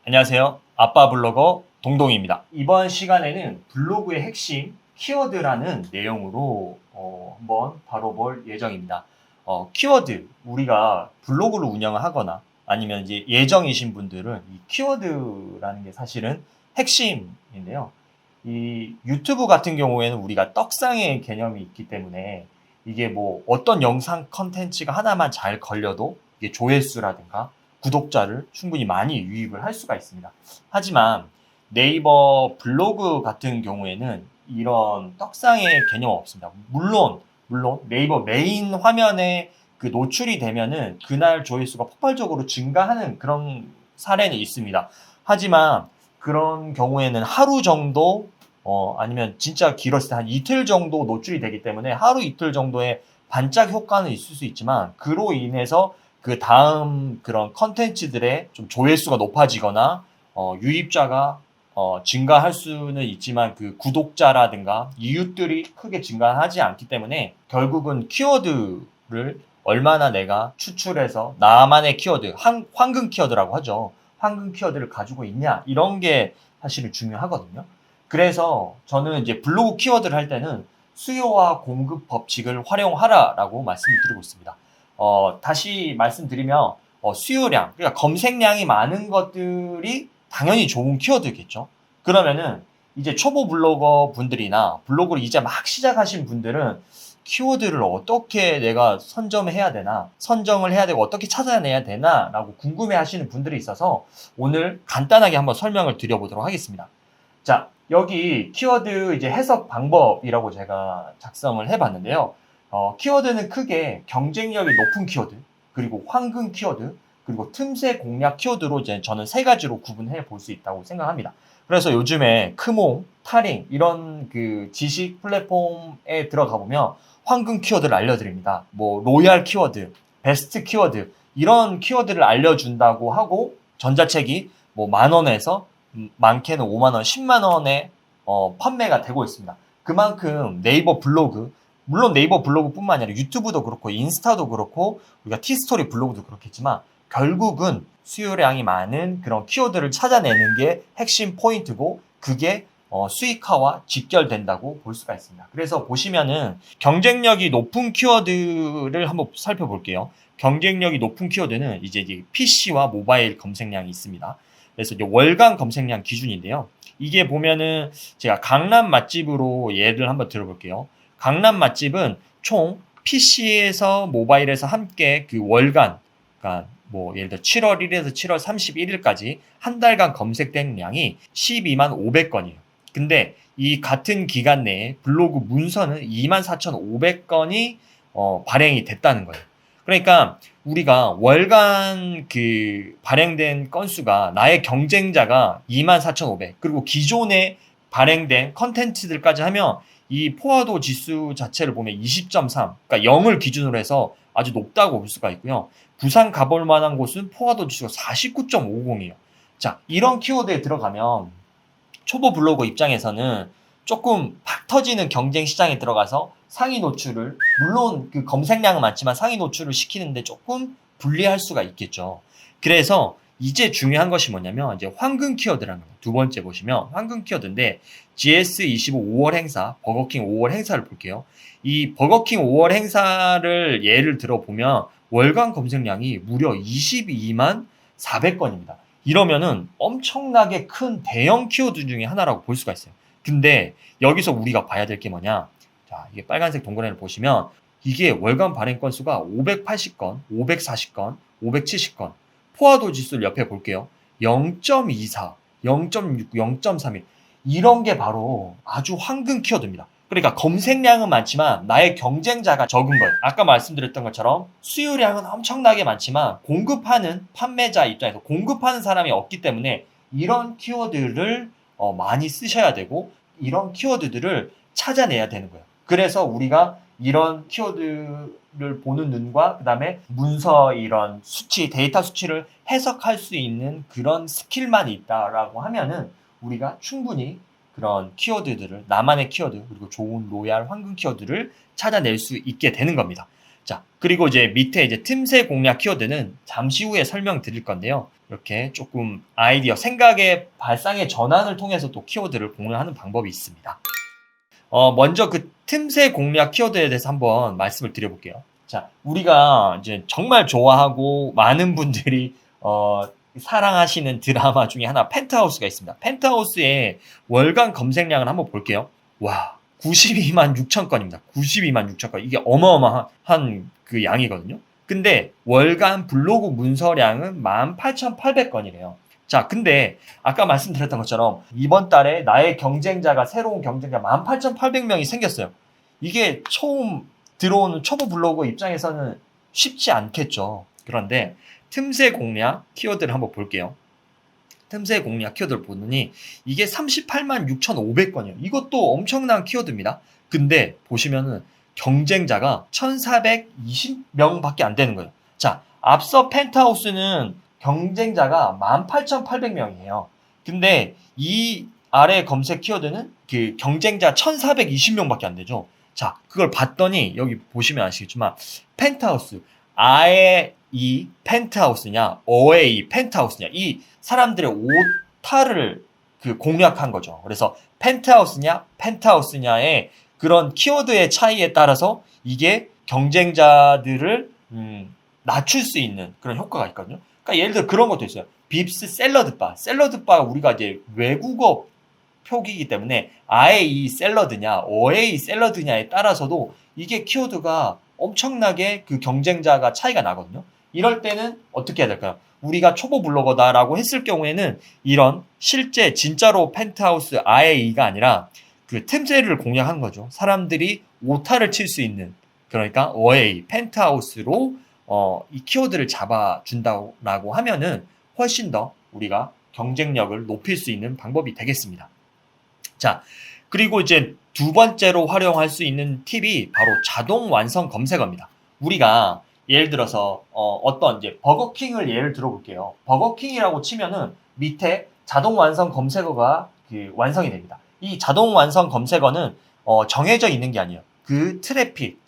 안녕하세요. 아빠 블로거 동동입니다. 이번 시간에는 블로그의 핵심 키워드라는 내용으로 한번 바로 볼 예정입니다. 키워드, 우리가 블로그를 운영을 하거나 아니면 이제 예정이신 분들은 이 키워드라는 게 사실은 핵심인데요. 이 유튜브 같은 경우에는 우리가 떡상의 개념이 있기 때문에 이게 뭐 어떤 영상 컨텐츠가 하나만 잘 걸려도 이게 조회수라든가 구독자를 충분히 많이 유입을 할 수가 있습니다. 하지만 네이버 블로그 같은 경우에는 이런 떡상의 개념은 없습니다. 물론 네이버 메인 화면에 그 노출이 되면은 그날 조회수가 폭발적으로 증가하는 그런 사례는 있습니다. 하지만 그런 경우에는 하루 정도 아니면 진짜 길었을 때 한 이틀 정도 노출이 되기 때문에 하루 이틀 정도의 반짝 효과는 있을 수 있지만 그로 인해서 그 다음 그런 컨텐츠들의 좀 조회수가 높아지거나 유입자가 증가할 수는 있지만 그 구독자라든가 이웃들이 크게 증가하지 않기 때문에 결국은 키워드를 얼마나 내가 추출해서 나만의 키워드, 황금 키워드라고 하죠. 황금 키워드를 가지고 있냐 이런 게 사실은 중요하거든요. 그래서 저는 이제 블로그 키워드를 할 때는 수요와 공급 법칙을 활용하라라고 말씀을 드리고 있습니다. 다시 말씀드리면 수요량, 그러니까 검색량이 많은 것들이 당연히 좋은 키워드겠죠. 그러면은 이제 초보 블로거 분들이나 블로그를 이제 막 시작하신 분들은 키워드를 어떻게 내가 선점해야 되나, 선정을 해야 되고 어떻게 찾아내야 되나라고 궁금해 하시는 분들이 있어서 오늘 간단하게 한번 설명을 드려보도록 하겠습니다. 자, 여기 키워드 이제 해석 방법이라고 제가 작성을 해봤는데요. 키워드는 크게 경쟁력이 높은 키워드, 그리고 황금 키워드, 그리고 틈새 공략 키워드로 이제 저는 세 가지로 구분해 볼 수 있다고 생각합니다. 그래서 요즘에 크몽, 타링 이런 그 지식 플랫폼에 들어가 보면 황금 키워드를 알려드립니다. 뭐 로얄 키워드, 베스트 키워드 이런 키워드를 알려준다고 하고 전자책이 뭐 10,000원에서 많게는 5만 원, 10만 원에 판매가 되고 있습니다. 그만큼 네이버 블로그, 물론 네이버 블로그뿐만 아니라 유튜브도 그렇고 인스타도 그렇고 우리가 티스토리 블로그도 그렇겠지만 결국은 수요량이 많은 그런 키워드를 찾아내는 게 핵심 포인트고 그게 수익화와 직결된다고 볼 수가 있습니다. 그래서 보시면은 경쟁력이 높은 키워드를 한번 살펴볼게요. 경쟁력이 높은 키워드는 이제 PC와 모바일 검색량이 있습니다. 그래서 이제 월간 검색량 기준인데요. 이게 보면은 제가 강남 맛집으로 예를 한번 들어볼게요. 강남 맛집은 총 PC에서 모바일에서 함께 그 월간, 그러니까 뭐 예를 들어 7월 1일에서 7월 31일까지 한 달간 검색된 량이 12만 500건이에요. 근데 이 같은 기간 내에 블로그 문서는 24,500건이 발행이 됐다는 거예요. 그러니까 우리가 월간 그 발행된 건수가 나의 경쟁자가 24,500 그리고 기존에 발행된 컨텐츠들까지 하면 이 포화도 지수 자체를 보면 20.3 그러니까 0을 기준으로 해서 아주 높다고 볼 수가 있고요. 부산 가볼 만한 곳은 포화도 지수가 49.50이에요. 자, 이런 키워드에 들어가면 초보 블로거 입장에서는 조금 팍 터지는 경쟁 시장에 들어가서 상위 노출을 물론 그 검색량은 많지만 상위 노출을 시키는데 조금 불리할 수가 있겠죠. 그래서 이제 중요한 것이 뭐냐면 이제 황금 키워드라는 거예요. 두 번째 보시면 황금 키워드인데 GS25 5월 행사, 버거킹 5월 행사를 볼게요. 이 버거킹 5월 행사를 예를 들어 보면 월간 검색량이 무려 22만 400건입니다. 이러면은 엄청나게 큰 대형 키워드 중에 하나라고 볼 수가 있어요. 근데 여기서 우리가 봐야 될 게 뭐냐? 자, 이게 빨간색 동그라미를 보시면 이게 월간 발행 건수가 580건, 540건, 570건. 포화도 지수를 옆에 볼게요. 0.24, 0.6, 0.31. 이런 게 바로 아주 황금 키워드입니다. 그러니까 검색량은 많지만 나의 경쟁자가 적은 거예요. 아까 말씀드렸던 것처럼 수요량은 엄청나게 많지만 공급하는 판매자 입장에서 공급하는 사람이 없기 때문에 이런 키워드를 많이 쓰셔야 되고 이런 키워드들을 찾아내야 되는 거예요. 그래서 우리가 이런 키워드를 보는 눈과 그다음에 문서 이런 수치, 데이터 수치를 해석할 수 있는 그런 스킬만 있다라고 하면은 우리가 충분히 그런 키워드들을 나만의 키워드 그리고 좋은 로얄 황금 키워드를 찾아낼 수 있게 되는 겁니다. 자, 그리고 이제 밑에 이제 틈새 공략 키워드는 잠시 후에 설명드릴 건데요. 이렇게 조금 아이디어, 생각의 발상의 전환을 통해서 또 키워드를 공략하는 방법이 있습니다. 먼저 그 틈새 공략 키워드에 대해서 한번 말씀을 드려볼게요. 자, 우리가 이제 정말 좋아하고 많은 분들이 사랑하시는 드라마 중에 하나 펜트하우스가 있습니다. 펜트하우스의 월간 검색량을 한번 볼게요. 와, 92만 6천 건입니다. 92만 6천 건. 이게 어마어마한 그 양이거든요. 근데 월간 블로그 문서량은 18,800건이래요. 자, 근데 아까 말씀드렸던 것처럼 이번 달에 나의 경쟁자가, 새로운 경쟁자 18,800명이 생겼어요. 이게 처음 들어오는 초보 블로거 입장에서는 쉽지 않겠죠. 그런데 틈새 공략 키워드를 한번 볼게요. 틈새 공략 키워드를 보느니 이게 38만 6,500건이에요. 이것도 엄청난 키워드입니다. 근데 보시면은 경쟁자가 1,420명밖에 안 되는 거예요. 자, 앞서 펜트하우스는 경쟁자가 18,800명이에요. 근데 이 아래 검색 키워드는 그 경쟁자 1,420명밖에 안 되죠. 자, 그걸 봤더니 여기 보시면 아시겠지만 펜트하우스, 아예 이 펜트하우스냐, 어의 이 펜트하우스냐, 이 사람들의 오타를 그 공략한 거죠. 그래서 펜트하우스냐, 펜트하우스냐의 그런 키워드의 차이에 따라서 이게 경쟁자들을 낮출 수 있는 그런 효과가 있거든요. 그러니까 예를 들어 그런 것도 있어요. 빕스 샐러드바. 샐러드바가 우리가 이제 외국어 표기이기 때문에 아예 이 샐러드냐, 어의 이 샐러드냐에 따라서도 이게 키워드가 엄청나게 그 경쟁자가 차이가 나거든요. 이럴 때는 어떻게 해야 될까요? 우리가 초보 블로거다라고 했을 경우에는 이런 실제 진짜로 펜트하우스 IA가 아니라 그 틈새를 공략한 거죠. 사람들이 오타를 칠 수 있는, 그러니까 어웨이, 펜트하우스로 이 키워드를 잡아준다고 하면은 훨씬 더 우리가 경쟁력을 높일 수 있는 방법이 되겠습니다. 자, 그리고 이제 두 번째로 활용할 수 있는 팁이 바로 자동 완성 검색어입니다. 우리가 예를 들어서 어떤 이제 버거킹을 예를 들어볼게요. 버거킹이라고 치면은 밑에 자동 완성 검색어가 그 완성이 됩니다. 이 자동 완성 검색어는 정해져 있는 게 아니에요. 그 트래픽,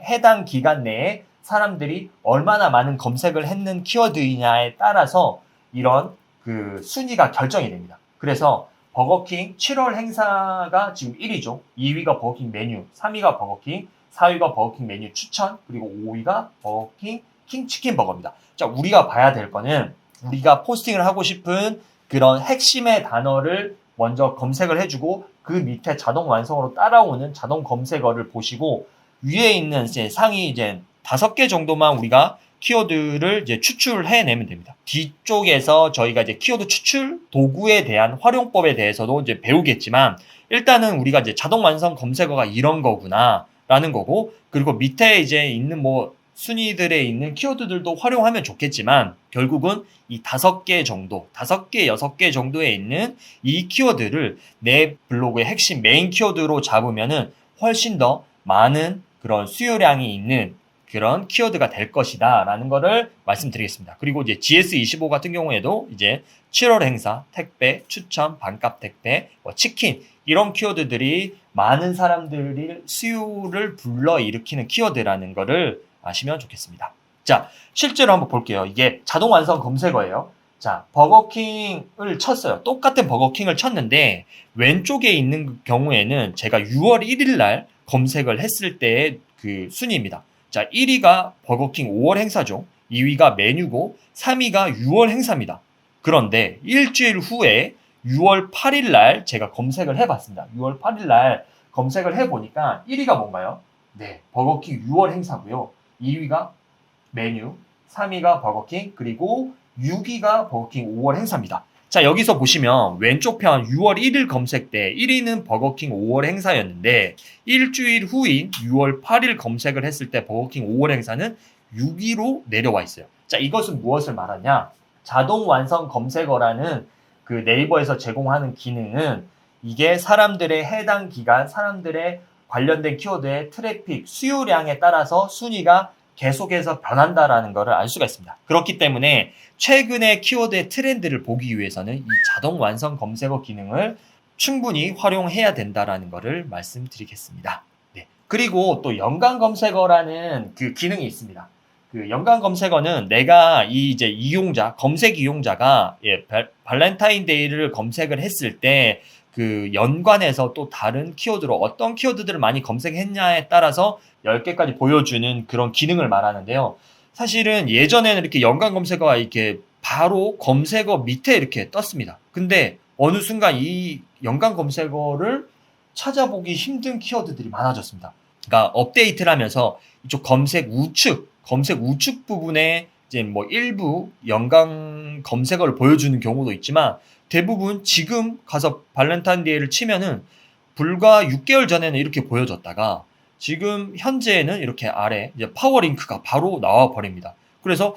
해당 기간 내에 사람들이 얼마나 많은 검색을 했는 키워드이냐에 따라서 이런 그 순위가 결정이 됩니다. 그래서 버거킹 7월 행사가 지금 1위죠. 2위가 버거킹 메뉴, 3위가 버거킹, 4위가 버거킹 메뉴 추천, 그리고 5위가 버거킹 킹치킨 버거입니다. 자, 우리가 봐야 될 거는 우리가 포스팅을 하고 싶은 그런 핵심의 단어를 먼저 검색을 해주고 그 밑에 자동 완성으로 따라오는 자동 검색어를 보시고 위에 있는 이제 상위 이제 5개 정도만 우리가 키워드를 이제 추출해내면 됩니다. 뒤쪽에서 저희가 이제 키워드 추출 도구에 대한 활용법에 대해서도 이제 배우겠지만 일단은 우리가 이제 자동 완성 검색어가 이런 거구나 라는 거고, 그리고 밑에 이제 있는 뭐 순위들에 있는 키워드들도 활용하면 좋겠지만 결국은 이 5개 정도, 5개, 6개 정도에 있는 이 키워드를 내 블로그의 핵심 메인 키워드로 잡으면은 훨씬 더 많은 그런 수요량이 있는 그런 키워드가 될 것이다 라는 거를 말씀드리겠습니다. 그리고 이제 GS25 같은 경우에도 이제 7월 행사, 택배, 추천, 반값 택배, 치킨 이런 키워드들이 많은 사람들이 수요를 불러일으키는 키워드라는 거를 아시면 좋겠습니다. 자, 실제로 한번 볼게요. 이게 자동 완성 검색어예요. 자, 버거킹을 쳤어요. 똑같은 버거킹을 쳤는데 왼쪽에 있는 경우에는 제가 6월 1일 날 검색을 했을 때의 그 순위입니다. 자, 1위가 버거킹 5월 행사죠. 2위가 메뉴고 3위가 6월 행사입니다. 그런데 일주일 후에 6월 8일 날 제가 검색을 해봤습니다. 6월 8일 날 검색을 해보니까 1위가 뭔가요? 네, 버거킹 6월 행사고요. 2위가 메뉴, 3위가 버거킹, 그리고 6위가 버거킹 5월 행사입니다. 자, 여기서 보시면 왼쪽 편 6월 1일 검색 때 1위는 버거킹 5월 행사였는데 일주일 후인 6월 8일 검색을 했을 때 버거킹 5월 행사는 6위로 내려와 있어요. 자, 이것은 무엇을 말하냐? 자동 완성 검색어라는 그 네이버에서 제공하는 기능은 이게 사람들의 해당 기간, 사람들의 관련된 키워드의 트래픽, 수요량에 따라서 순위가 계속해서 변한다라는 것을 알 수가 있습니다. 그렇기 때문에 최근의 키워드의 트렌드를 보기 위해서는 이 자동 완성 검색어 기능을 충분히 활용해야 된다라는 것을 말씀드리겠습니다. 네. 그리고 또 연관 검색어라는 그 기능이 있습니다. 그 연관 검색어는 내가 이제 이용자, 검색 이용자가 발렌타인데이를 검색을 했을 때 그 연관해서 또 다른 키워드로 어떤 키워드들을 많이 검색했냐에 따라서 10개까지 보여주는 그런 기능을 말하는데요. 사실은 예전에는 이렇게 연관 검색어가 이렇게 바로 검색어 밑에 이렇게 떴습니다. 근데 어느 순간 이 연관 검색어를 찾아보기 힘든 키워드들이 많아졌습니다. 그러니까 업데이트를 하면서 이쪽 검색 우측 부분에 이제 뭐 일부 연관 검색어를 보여주는 경우도 있지만 대부분 지금 가서 발렌타인데이를 치면은 불과 6개월 전에는 이렇게 보여졌다가 지금 현재는 이렇게 아래 이제 파워링크가 바로 나와 버립니다. 그래서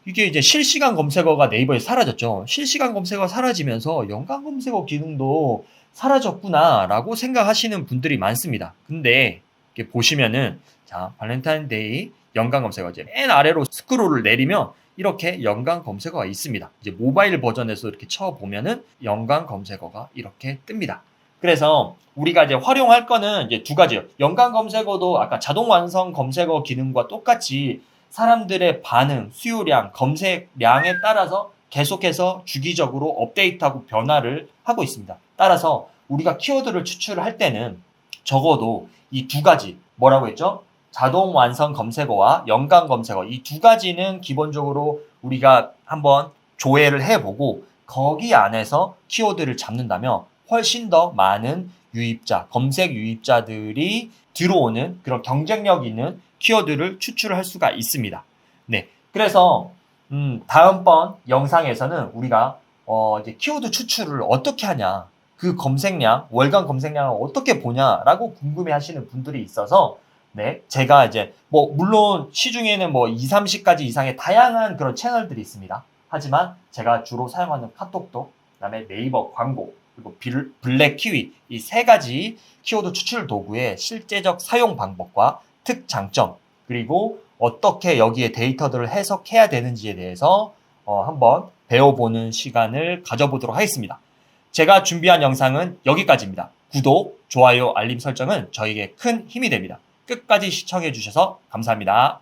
이게 이제 실시간 검색어가 네이버에 사라졌죠. 실시간 검색어가 사라지면서 연관 검색어 기능도 사라졌구나라고 생각하시는 분들이 많습니다. 근데 이렇게 보시면은 자, 발렌타인데이 연관 검색어 이제 맨 아래로 스크롤을 내리면 이렇게 연관 검색어가 있습니다. 이제 모바일 버전에서 이렇게 쳐보면은 연관 검색어가 이렇게 뜹니다. 그래서 우리가 이제 활용할 거는 이제 두 가지요. 연관 검색어도 아까 자동 완성 검색어 기능과 똑같이 사람들의 반응, 수요량, 검색량에 따라서 계속해서 주기적으로 업데이트하고 변화를 하고 있습니다. 따라서 우리가 키워드를 추출할 때는 적어도 이 두 가지 뭐라고 했죠? 자동 완성 검색어와 연관 검색어 이 두 가지는 기본적으로 우리가 한번 조회를 해보고 거기 안에서 키워드를 잡는다면 훨씬 더 많은 유입자, 검색 유입자들이 들어오는 그런 경쟁력 있는 키워드를 추출할 수가 있습니다. 네, 그래서 다음번 영상에서는 우리가 이제 키워드 추출을 어떻게 하냐, 그 검색량, 월간 검색량을 어떻게 보냐라고 궁금해하시는 분들이 있어서 네, 제가 이제 뭐 물론 시중에는 뭐 2, 30가지 이상의 다양한 그런 채널들이 있습니다. 하지만 제가 주로 사용하는 카톡톡, 그다음에 네이버 광고, 그리고 블랙 키위 이 세 가지 키워드 추출 도구의 실제적 사용 방법과 특장점, 그리고 어떻게 여기에 데이터들을 해석해야 되는지에 대해서 한번 배워보는 시간을 가져보도록 하겠습니다. 제가 준비한 영상은 여기까지입니다. 구독, 좋아요, 알림 설정은 저에게 큰 힘이 됩니다. 끝까지 시청해 주셔서 감사합니다.